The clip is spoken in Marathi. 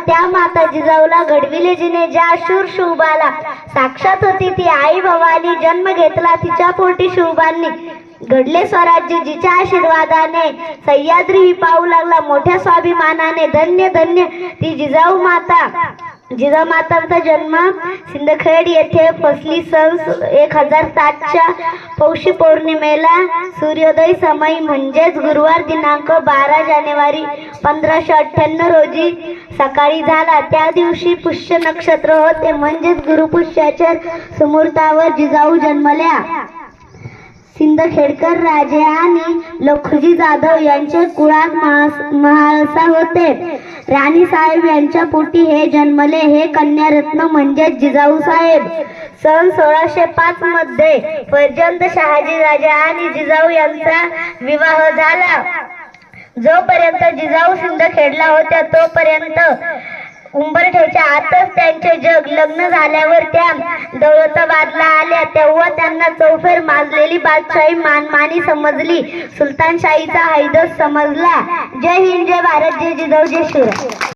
त्या माता जिजाऊला घडविले जिने, ज्या शूर शिवबाला साक्षात होती ती आई भवानी, जन्म घेतला तिच्या पोटी शिवबांनी, घडले स्वराज्य जिच्या आशीर्वादाने, सह्याद्री ही पाहू लागला मोठ्या स्वाभिमानाने, धन्य धन्य ती जिजाऊ माता। जिजाऊ मातांचा जन्म सिंदखेड येथे फसली सन 1007च्या पौषी पौर्णिमेला सूर्योदय समयी म्हणजेच गुरुवार दिनांक 12 जानेवारी 1598 रोजी सकाळी झाला। त्या दिवशी पुष्य नक्षत्र होते म्हणजेच गुरुपुष्याच्या सुमुहूर्तावर जिजाऊ जन्मल्या। सिंदखेडकर राजे आणि लखुजी जाधव यांचे कुळात महाळसा होते। राणी साहेब यांच्या पोटी हे जन्मले। हे कन्यारत्न म्हणजे जिजाऊ साहेब। सन 1605 मध्ये फर्जंद शहाजी राजे आणि जिजाऊ यांचा विवाह झाला। जोपर्यंत जिजाऊ सिंदखेडला होत्या तोपर्यंत उंबरठ्याच्या आतच त्यांचे जग। लग्न झाल्यावर त्या दौलताबादला आल्या तेव्हा त्यांना चौफेर माजलेली बादशाही मानमानी समजली, सुलतानशाहीचा हैदस समजला। जय हिंद, जय भारत, जय जिजाऊ, जय शिवराय।